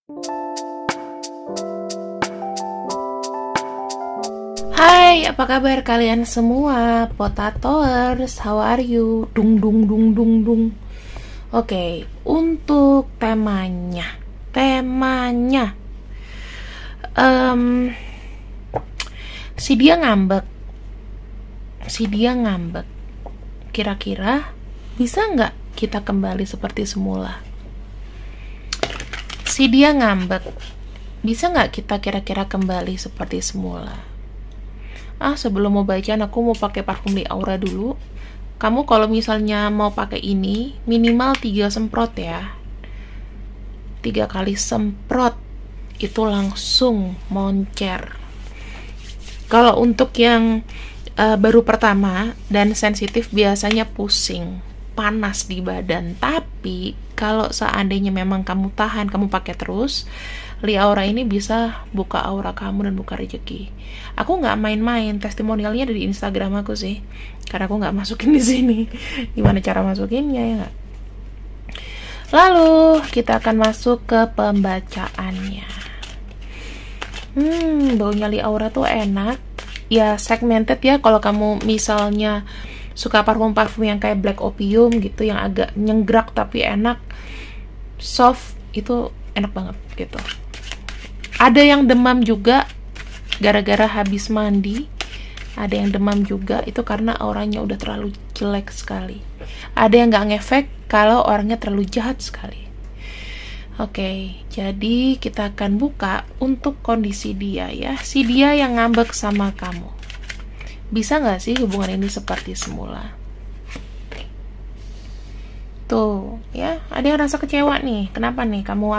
Hai, apa kabar kalian semua? Potatoers, how are you? Dung dung dung dung dung. Oke, untuk temanya, si dia ngambek. Kira-kira bisa nggak kita kembali seperti semula? Si dia ngambek, bisa nggak kita kira-kira kembali seperti semula? Sebelum mau bacaan aku mau pakai parfum di Aura dulu. Kamu kalau misalnya mau pakai ini minimal 3 semprot ya. 3 kali semprot itu langsung moncer. Kalau untuk yang baru pertama dan sensitif biasanya pusing, panas di badan. Tapi kalau seandainya memang kamu tahan, kamu pakai terus, Li Aura ini bisa buka aura kamu dan buka rezeki. Aku nggak main-main, testimonialnya ada di Instagram aku sih, karena aku nggak masukin di sini. Gimana cara masukinnya ya nggak? Lalu kita akan masuk ke pembacaannya. Baunya Li Aura tuh enak. Ya segmented ya. Kalau kamu misalnya suka parfum-parfum yang kayak Black Opium gitu, yang agak nyenggrak tapi enak, soft, itu enak banget gitu. Ada yang demam juga gara-gara habis mandi. Ada yang demam juga itu karena auranya udah terlalu jelek sekali. Ada yang nggak ngefek kalau orangnya terlalu jahat sekali. Oke, jadi kita akan buka untuk kondisi dia ya. Si dia yang ngambek sama kamu. Bisa nggak sih hubungan ini seperti semula? Tuh, ya, ada yang rasa kecewa nih. Kenapa nih? Kamu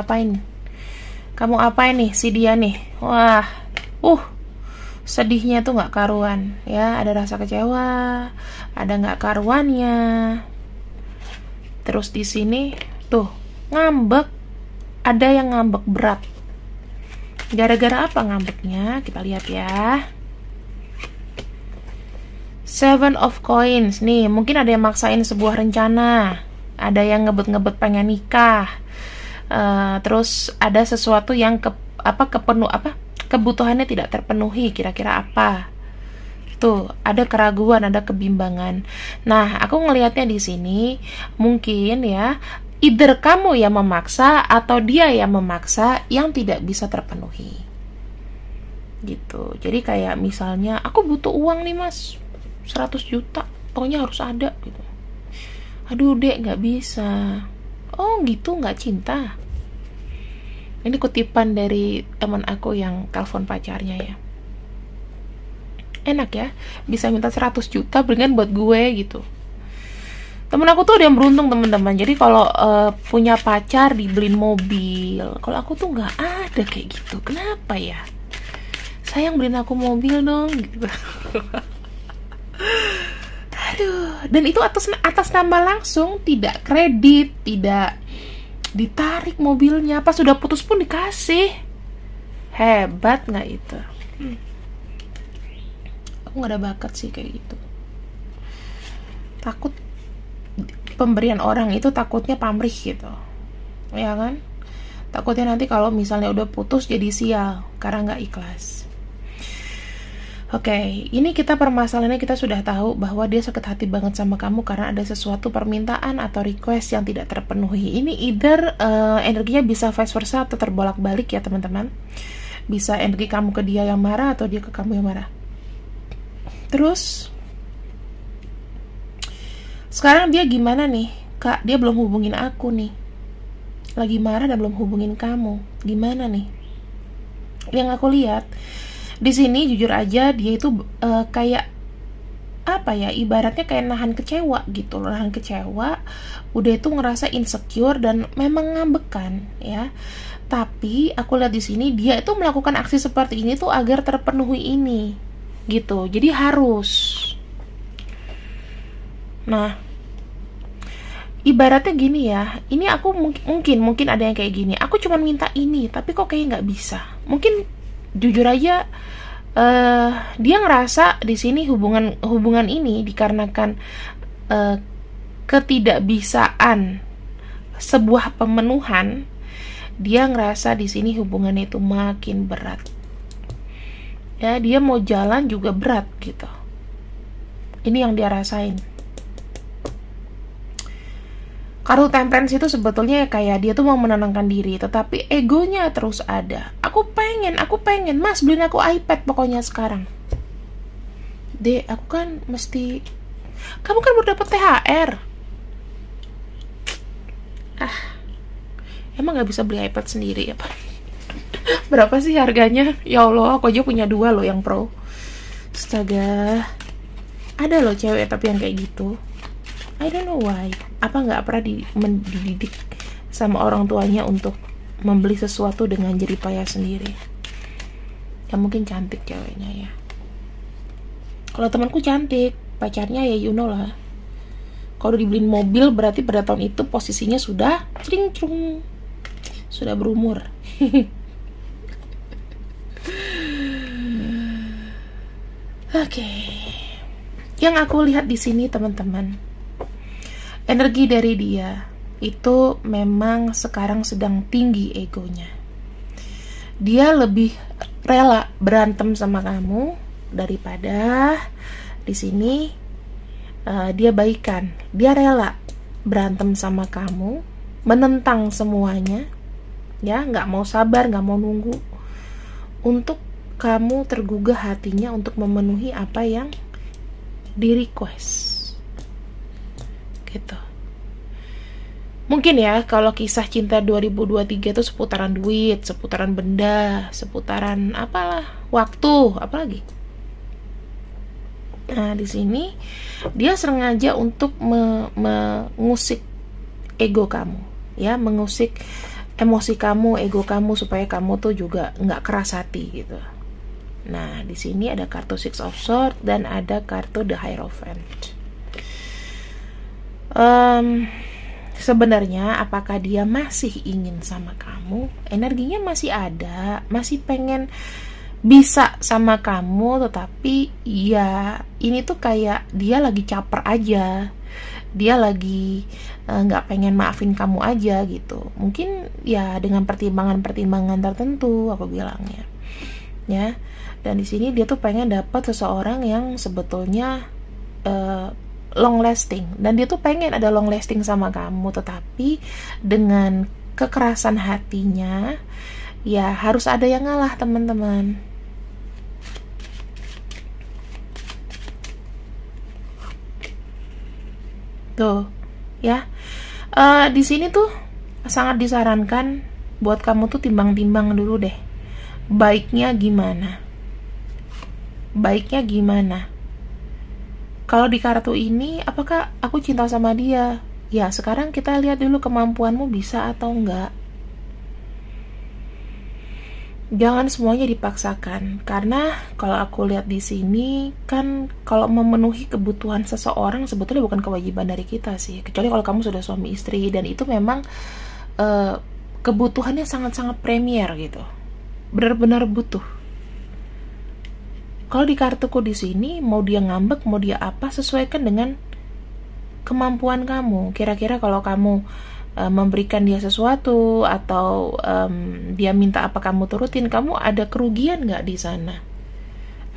apain nih si dia nih? Wah, sedihnya tuh nggak karuan ya. Ada rasa kecewa, ada nggak karuannya. Terus di sini tuh ngambek, ada yang ngambek berat. Gara-gara apa ngambeknya? Kita lihat ya. 7 of Coins nih, mungkin ada yang maksain sebuah rencana, ada yang ngebet-ngebet pengen nikah. Terus ada sesuatu yang kebutuhannya tidak terpenuhi, kira-kira apa? Tuh, ada keraguan, ada kebimbangan. Nah, aku ngelihatnya di sini mungkin ya, either kamu yang memaksa atau dia yang memaksa yang tidak bisa terpenuhi. Gitu. Jadi kayak misalnya, aku butuh uang nih mas, 100 juta, pokoknya harus ada gitu. Aduh dek, nggak bisa. Oh gitu, nggak cinta. Ini kutipan dari teman aku yang telepon pacarnya ya. Enak ya, bisa minta 100 juta beringan buat gue gitu. Temen aku tuh ada yang beruntung teman-teman. Jadi kalau punya pacar dibeliin mobil. Kalau aku tuh nggak ada kayak gitu. Kenapa ya? Sayang beliin aku mobil dong gitu. Aduh, dan itu atas nama langsung, tidak kredit, tidak ditarik mobilnya. Pas sudah putus pun dikasih. Hebat nggak itu? Aku nggak ada bakat sih kayak gitu. Takut pemberian orang itu, takutnya pamrih gitu, ya kan? Takutnya nanti kalau misalnya udah putus jadi sial karena nggak ikhlas. Oke, ini kita permasalahannya, kita sudah tahu bahwa dia sakit hati banget sama kamu karena ada sesuatu permintaan atau request yang tidak terpenuhi. Ini either energinya bisa vice versa atau terbolak-balik ya teman-teman. Bisa energi kamu ke dia yang marah atau dia ke kamu yang marah. Terus sekarang dia gimana nih? Kak, dia belum hubungin aku nih. Lagi marah dan belum hubungin kamu. Gimana nih? Yang aku lihat di sini jujur aja dia itu kayak apa ya, ibaratnya kayak nahan kecewa gitu, nahan kecewa, udah itu ngerasa insecure dan memang ngambekan ya. Tapi aku lihat di sini dia itu melakukan aksi seperti ini tuh agar terpenuhi ini gitu. Jadi harus. Nah, ibaratnya gini ya, ini aku mungkin ada yang kayak gini. Aku cuma minta ini, tapi kok kayak nggak bisa. Mungkin jujur aja dia ngerasa di sini hubungan ini dikarenakan ketidakbisaan sebuah pemenuhan, Dia ngerasa di sini hubungannya itu makin berat. Ya, dia mau jalan juga berat gitu. Ini yang dia rasain. Kartu Temperance itu sebetulnya kayak dia tuh mau menenangkan diri, tetapi egonya terus ada. Aku pengen, Mas beliin aku iPad pokoknya sekarang. Dek, aku kan mesti, kamu kan baru dapet THR. Emang gak bisa beli iPad sendiri ya Pak? Berapa sih harganya? Ya Allah, aku aja punya 2 loh yang Pro. Astaga. Ada loh cewek tapi yang kayak gitu. I don't know why. Apa nggak pernah dididik sama orang tuanya untuk membeli sesuatu dengan jerih payah sendiri? Ya mungkin cantik ceweknya ya. Kalau temanku cantik, pacarnya ya you know lah. Kalau dibeliin mobil berarti pada tahun itu posisinya sudah cring-crung, sudah berumur. Oke. Yang aku lihat di sini teman-teman, energi dari dia itu memang sekarang sedang tinggi egonya. Dia lebih rela berantem sama kamu daripada di sini dia baikan. Dia rela berantem sama kamu, menentang semuanya, ya, nggak mau sabar, nggak mau nunggu untuk kamu tergugah hatinya untuk memenuhi apa yang di request gitu. Mungkin ya kalau kisah cinta 2023 itu seputaran duit, seputaran benda, seputaran apalah, waktu, apalagi. Nah, di sini dia sengaja untuk mengusik ego kamu, ya, mengusik emosi kamu, ego kamu supaya kamu tuh juga nggak keras hati gitu. Nah, di sini ada kartu Six of Swords dan ada kartu The Hierophant. Sebenarnya apakah dia masih ingin sama kamu? Energinya masih ada, masih pengen bisa sama kamu, tetapi ya ini tuh kayak dia lagi caper aja, dia lagi nggak pengen maafin kamu aja gitu. Mungkin ya dengan pertimbangan-pertimbangan tertentu, aku bilangnya, ya. Dan di sini dia tuh pengen dapat seseorang yang sebetulnya long lasting, dan dia tuh pengen ada long lasting sama kamu, tetapi dengan kekerasan hatinya ya harus ada yang ngalah teman-teman. Tuh ya, di sini tuh sangat disarankan buat kamu tuh timbang-timbang dulu deh, baiknya gimana. Kalau di kartu ini, apakah aku cinta sama dia? Ya, sekarang kita lihat dulu kemampuanmu bisa atau enggak. Jangan semuanya dipaksakan, karena kalau aku lihat di sini kan kalau memenuhi kebutuhan seseorang sebetulnya bukan kewajiban dari kita sih, kecuali kalau kamu sudah suami istri dan itu memang kebutuhannya sangat-sangat premier gitu, benar-benar butuh. Kalau di kartuku di sini, mau dia ngambek, mau dia apa, sesuaikan dengan kemampuan kamu. Kira-kira kalau kamu memberikan dia sesuatu atau dia minta apa kamu turutin, kamu ada kerugian nggak di sana?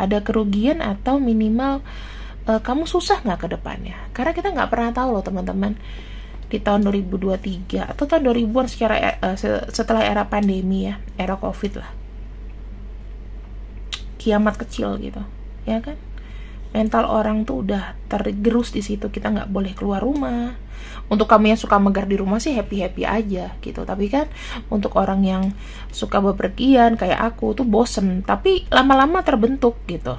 Ada kerugian atau minimal kamu susah nggak ke depannya? Karena kita nggak pernah tahu loh teman-teman, di tahun 2023 atau tahun 2000-an setelah era pandemi ya, era COVID lah. Kiamat kecil gitu, ya kan? Mental orang tuh udah tergerus di situ. Kita nggak boleh keluar rumah. Untuk kamu yang suka megar di rumah sih happy aja gitu. Tapi kan untuk orang yang suka bepergian kayak aku tuh bosen. Tapi lama-lama terbentuk gitu,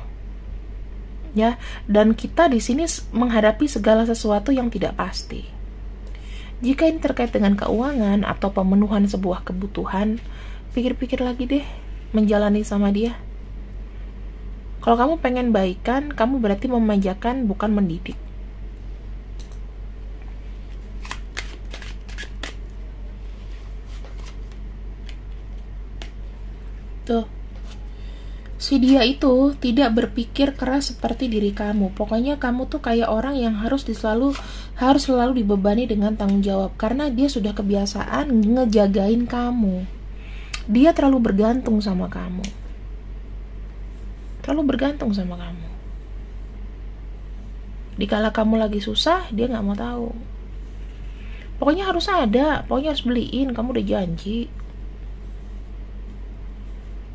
ya. Dan kita di sini menghadapi segala sesuatu yang tidak pasti. Jika ini terkait dengan keuangan atau pemenuhan sebuah kebutuhan, pikir-pikir lagi deh menjalani sama dia. Kalau kamu pengen baikan, kamu berarti memanjakan bukan mendidik. Tuh, si dia itu tidak berpikir keras seperti diri kamu. Pokoknya kamu tuh kayak orang yang harus selalu dibebani dengan tanggung jawab, karena dia sudah kebiasaan ngejagain kamu. Dia terlalu bergantung sama kamu. Terlalu bergantung sama kamu. Dikala kamu lagi susah, dia gak mau tahu. Pokoknya harus ada, pokoknya harus beliin, kamu udah janji.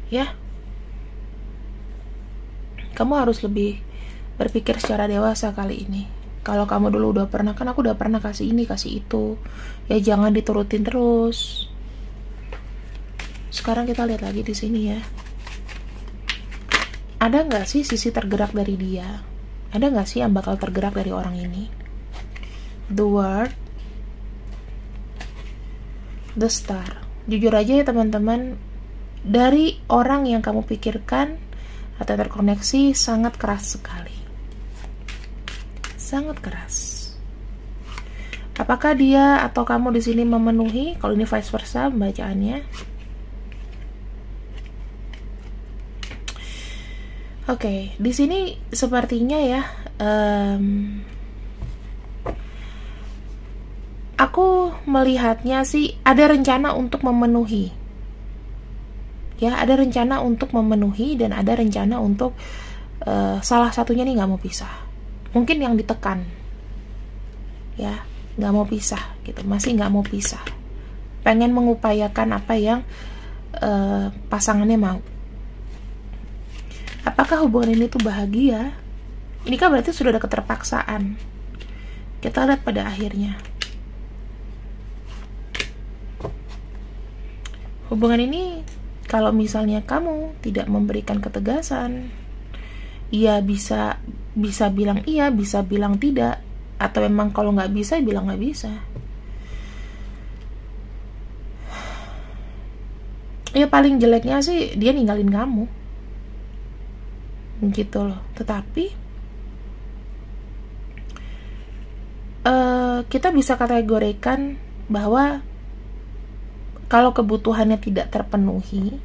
Ya. Kamu harus lebih berpikir secara dewasa kali ini. Kalau kamu dulu udah pernah, kan aku udah pernah kasih ini, kasih itu. Ya jangan diturutin terus. Sekarang kita lihat lagi di sini ya. Ada nggak sih sisi tergerak dari dia? Ada nggak sih yang bakal tergerak dari orang ini? The World, The Star. Jujur aja ya teman-teman, dari orang yang kamu pikirkan atau terkoneksi sangat keras sekali. Sangat keras. Apakah dia atau kamu di sini memenuhi? Kalau ini vice versa pembacaannya. Oke, di sini sepertinya ya, aku melihatnya sih ada rencana untuk memenuhi. Ya, ada rencana untuk memenuhi dan ada rencana untuk salah satunya nih nggak mau pisah. Mungkin yang ditekan, ya, nggak mau pisah gitu, masih nggak mau pisah. Pengen mengupayakan apa yang pasangannya mau. Apakah hubungan ini tuh bahagia? Ini kan berarti sudah ada keterpaksaan. Kita lihat pada akhirnya. Hubungan ini, kalau misalnya kamu tidak memberikan ketegasan, ya bisa bilang iya, bisa bilang tidak, atau memang kalau nggak bisa, bilang nggak bisa. Ya paling jeleknya sih dia ninggalin kamu. Gitu loh. Tetapi kita bisa kategorikan bahwa kalau kebutuhannya tidak terpenuhi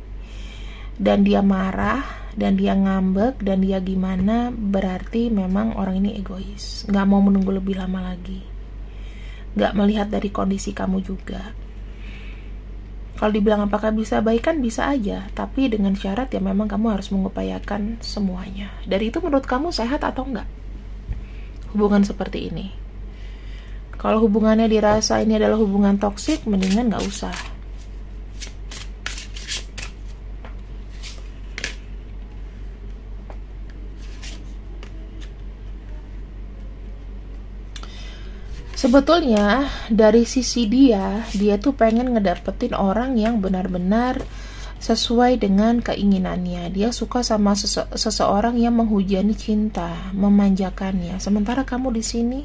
dan dia marah dan dia ngambek dan dia gimana, berarti memang orang ini egois, nggak mau menunggu lebih lama lagi, nggak melihat dari kondisi kamu juga. Kalau dibilang apakah bisa baikan, bisa aja, tapi dengan syarat ya memang kamu harus mengupayakan semuanya. Dari itu menurut kamu sehat atau enggak hubungan seperti ini? Kalau hubungannya dirasa ini adalah hubungan toksik, mendingan nggak usah. Sebetulnya dari sisi dia tuh pengen ngedapetin orang yang benar-benar sesuai dengan keinginannya. Dia suka sama seseorang yang menghujani cinta, memanjakannya. Sementara kamu di sini,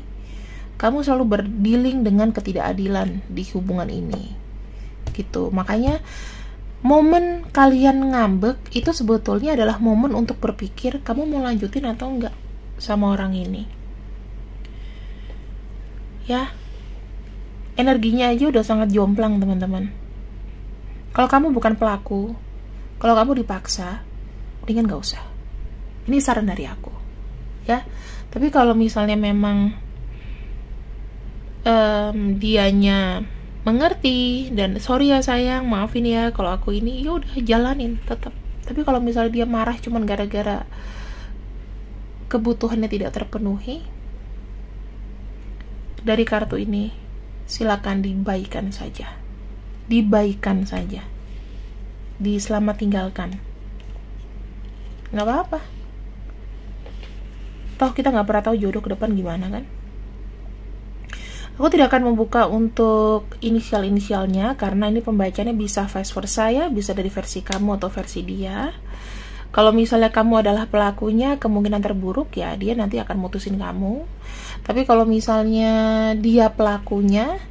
kamu selalu berdealing dengan ketidakadilan di hubungan ini. Gitu. Makanya momen kalian ngambek itu sebetulnya adalah momen untuk berpikir kamu mau lanjutin atau enggak sama orang ini. Ya, energinya aja udah sangat jomplang teman-teman. Kalau kamu bukan pelaku, kalau kamu dipaksa, mendingan gak usah. Ini saran dari aku, ya. Tapi kalau misalnya memang dianya mengerti dan sorry ya sayang, maafin ya kalau aku ini, ya udah jalanin tetap. Tapi kalau misalnya dia marah cuman gara-gara kebutuhannya tidak terpenuhi, dari kartu ini silakan dibaikan saja, diselamat tinggalkan, nggak apa-apa. Toh kita nggak pernah tahu jodoh ke depan gimana kan. Aku tidak akan membuka untuk inisialnya karena ini pembacanya bisa vice versa ya, bisa dari versi kamu atau versi dia. Kalau misalnya kamu adalah pelakunya, kemungkinan terburuk ya dia nanti akan mutusin kamu. Tapi kalau misalnya dia pelakunya,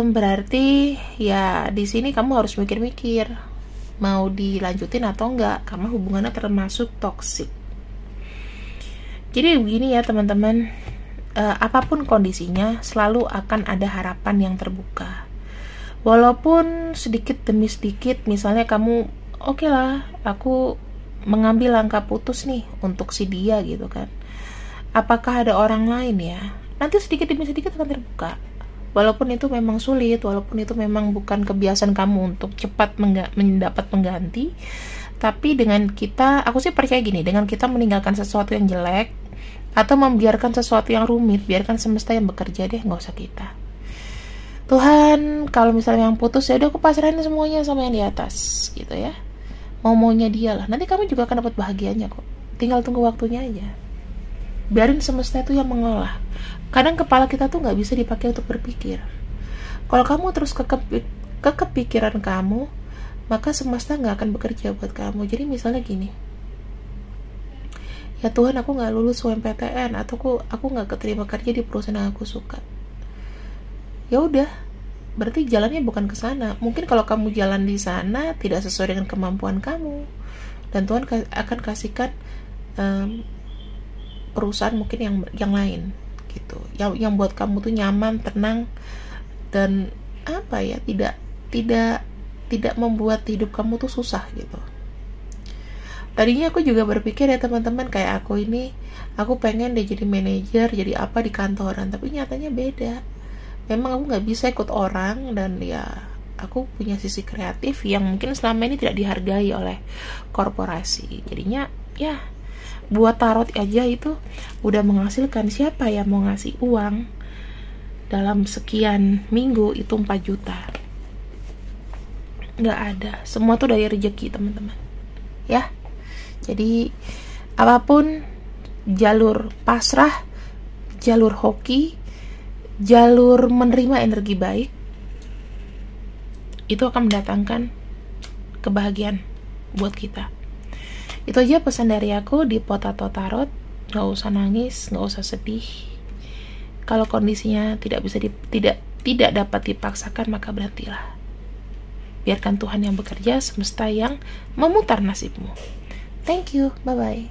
berarti ya di sini kamu harus mikir-mikir mau dilanjutin atau enggak, karena hubungannya termasuk toksik. Jadi begini ya teman-teman, apapun kondisinya selalu akan ada harapan yang terbuka. Walaupun sedikit demi sedikit, misalnya kamu oke lah, aku mengambil langkah putus nih untuk si dia gitu kan. Apakah ada orang lain ya? Nanti sedikit demi sedikit akan terbuka. walaupun itu memang sulit, walaupun itu memang bukan kebiasaan kamu untuk cepat mendapat pengganti. Tapi dengan kita, aku sih percaya gini, dengan kita meninggalkan sesuatu yang jelek atau membiarkan sesuatu yang rumit, biarkan semesta yang bekerja deh, nggak usah kita. Tuhan, kalau misalnya yang putus, ya udah aku pasrahin semuanya sama yang di atas gitu ya, maunya dia lah, nanti kamu juga akan dapat bahagianya kok, tinggal tunggu waktunya aja. Biarin semesta itu yang mengolah. Kadang kepala kita tuh nggak bisa dipakai untuk berpikir. Kalau kamu terus kepikiran kamu, maka semesta nggak akan bekerja buat kamu. Jadi misalnya gini, ya Tuhan, aku nggak lulus UMPTN, atau aku nggak keterima kerja di perusahaan yang aku suka. Ya udah, berarti jalannya bukan ke sana. Mungkin kalau kamu jalan di sana tidak sesuai dengan kemampuan kamu, dan Tuhan akan kasihkan perusahaan mungkin yang lain gitu, yang buat kamu tuh nyaman, tenang, dan apa ya, tidak membuat hidup kamu tuh susah gitu. Tadinya aku juga berpikir ya teman-teman, kayak aku pengen deh jadi manajer, jadi apa di kantoran, tapi nyatanya beda. Memang aku nggak bisa ikut orang, dan ya aku punya sisi kreatif yang mungkin selama ini tidak dihargai oleh korporasi. Jadinya ya buat tarot aja itu udah menghasilkan, siapa yang mau ngasih uang dalam sekian minggu itu 4 juta? Nggak ada. Semua tuh dari rezeki teman-teman ya. Jadi apapun, jalur pasrah, jalur hoki, jalur menerima energi baik, itu akan mendatangkan kebahagiaan buat kita. Itu aja pesan dari aku di Potato Tarot. Gak usah nangis, gak usah sedih. Kalau kondisinya tidak dapat dipaksakan, maka berhentilah. Biarkan Tuhan yang bekerja, semesta yang memutar nasibmu. Thank you, bye-bye.